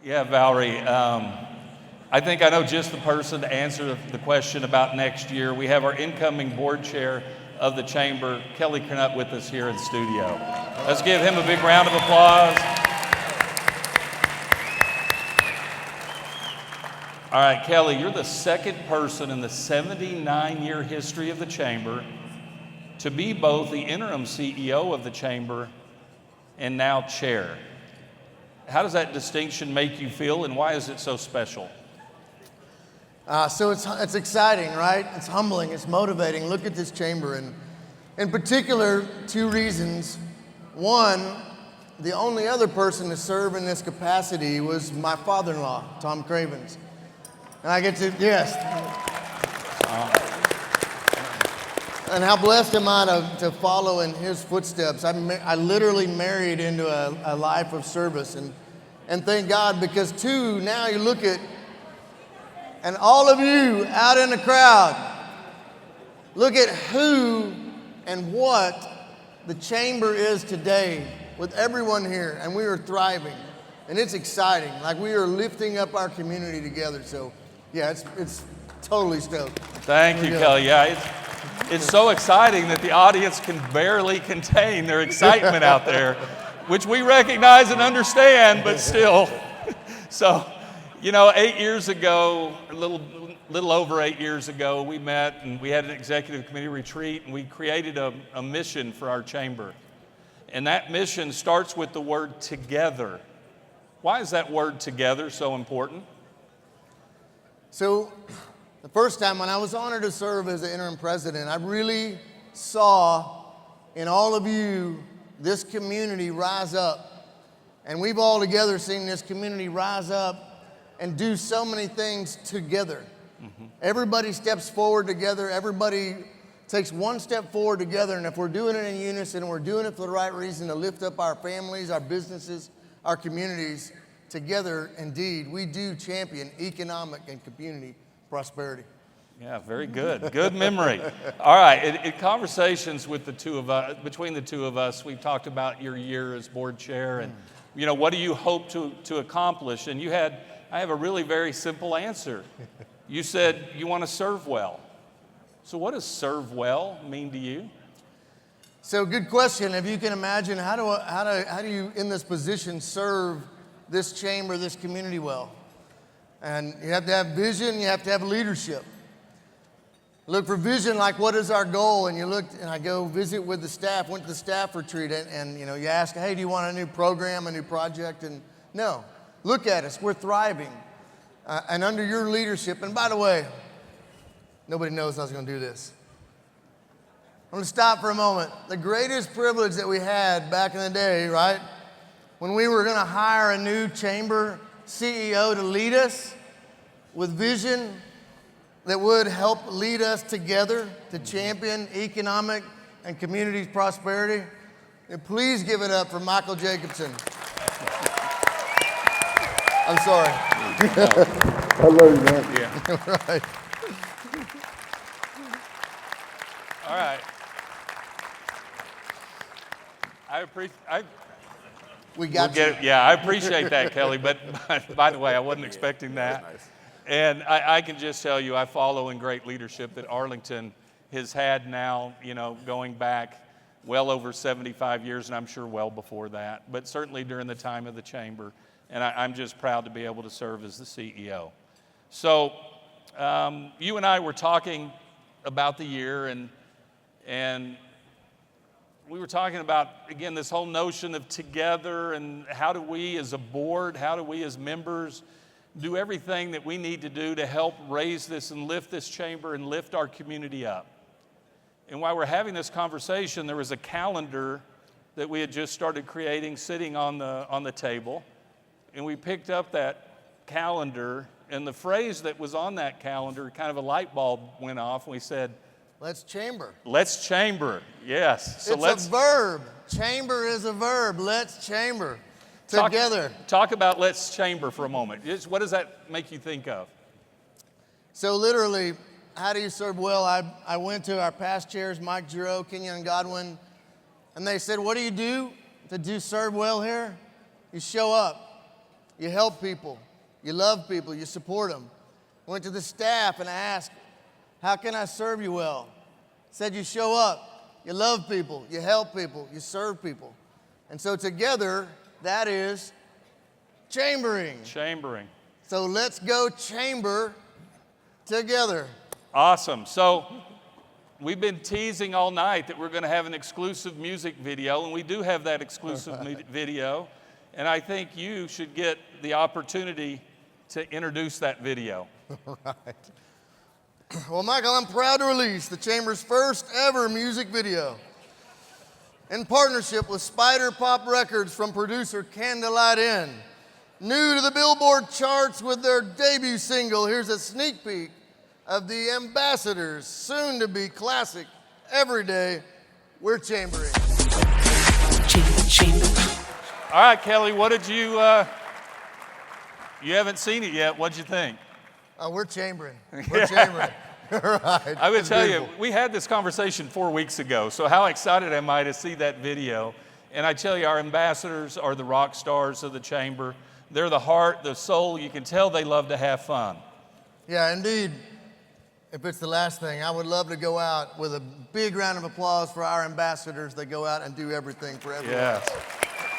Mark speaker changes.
Speaker 1: Yeah, Valerie, I think I know just the person to answer the question about next year. We have our incoming board chair of the chamber, Kelly Curnutt, with us here in the studio. Let's give him a big round of applause. All right, Kelly, you're the second person in the 79-year history of the chamber to be both the interim CEO of the chamber and now chair. How does that distinction make you feel, and why is it so special?
Speaker 2: So it's exciting, right? It's humbling, it's motivating. Look at this chamber, and in particular, two reasons. One, the only other person to serve in this capacity was my father-in-law, Tom Cravens. And I get to, yes. And how blessed am I to follow in his footsteps. I literally married into a life of service. And thank God, because two, now you look at, and all of you out in the crowd, look at who and what the chamber is today with everyone here. And we are thriving. And it's exciting. Like, we are lifting up our community together. So, yeah, it's totally stoked.
Speaker 1: Thank you, Kelly. Yeah, it's so exciting that the audience can barely contain their excitement out there, which we recognize and understand, but still. So, 8 years ago, a little over 8 years ago, we met and we had an executive committee retreat, and we created a mission for our chamber. And that mission starts with the word together. Why is that word together so important?
Speaker 2: So, the first time when I was honored to serve as the interim president, I really saw in all of you this community rise up. And we've all together seen this community rise up and do so many things together. Mm-hmm. Everybody steps forward together. Everybody takes one step forward together. And if we're doing it in unison, and we're doing it for the right reason, to lift up our families, our businesses, our communities, together, indeed, we do champion economic and community prosperity.
Speaker 1: Yeah, very good. Good memory. All right, in conversations with the two of us, between the two of us, we've talked about your year as board chair and, what do you hope to accomplish? And I have a really very simple answer. You said you want to serve well. So what does serve well mean to you?
Speaker 2: So good question. If you can imagine, how do you in this position serve this chamber, this community well? And you have to have vision, you have to have leadership. Look for vision, like what is our goal? And I go visit with the staff, went to the staff retreat, and you ask, hey, do you want a new program, a new project? And no, look at us, we're thriving. And under your leadership, and by the way, nobody knows I was going to do this. I'm going to stop for a moment. The greatest privilege that we had back in the day, right? When we were going to hire a new chamber CEO to lead us with vision that would help lead us together to champion economic and community prosperity. And please give it up for Michael Jacobson. I'm sorry.
Speaker 3: I love you, man.
Speaker 1: Yeah.
Speaker 2: Right.
Speaker 1: All right.
Speaker 2: We got you.
Speaker 1: Yeah, I appreciate that, Kelly, but by the way, I wasn't expecting that.
Speaker 3: Nice.
Speaker 1: And I can just tell you, I follow in great leadership that Arlington has had now, going back well over 75 years, and I'm sure well before that, but certainly during the time of the chamber. And I'm just proud to be able to serve as the CEO. So you and I were talking about the year, and we were talking about, again, this whole notion of together, and how do we as a board, how do we as members do everything that we need to do to help raise this and lift this chamber and lift our community up. And while we're having this conversation, there was a calendar that we had just started creating sitting on the table. And we picked up that calendar, and the phrase that was on that calendar, kind of a light bulb went off, and we said,
Speaker 2: Let's chamber.
Speaker 1: Let's chamber, yes.
Speaker 2: So it's a verb. Chamber is a verb. Let's chamber together.
Speaker 1: Talk about let's chamber for a moment. What does that make you think of?
Speaker 2: So literally, how do you serve well? I went to our past chairs, Mike Giroux, Kenyon Godwin, and they said, what do you do to serve well here? You show up. you help people, you love people, you support them. Went to the staff and asked, how can I serve you well? Said you show up, you love people, you help people, you serve people. And so together, that is chambering.
Speaker 1: Chambering.
Speaker 2: So let's go chamber together.
Speaker 1: Awesome. So we've been teasing all night that we're going to have an exclusive music video, and we do have that exclusive video. And I think you should get the opportunity to introduce that video.
Speaker 2: Right. Well, Michael, I'm proud to release the Chamber's first ever music video in partnership with Spider Pop Records from producer Candlelight Inn. New to the Billboard charts with their debut single, here's a sneak peek of the Ambassadors' soon-to-be classic, Every Day We're Chambering.
Speaker 1: All right, Kelly, what did you haven't seen it yet. What'd you think?
Speaker 2: We're chambering. We're chambering. Right.
Speaker 1: I would
Speaker 2: It's
Speaker 1: tell
Speaker 2: beautiful.
Speaker 1: you, we had this conversation 4 weeks ago, so how excited am I to see that video? And I tell you, our ambassadors are the rock stars of the chamber. They're the heart, the soul. You can tell they love to have fun.
Speaker 2: Yeah, indeed. If it's the last thing, I would love to go out with a big round of applause for our ambassadors that go out and do everything for everyone.
Speaker 1: Yes.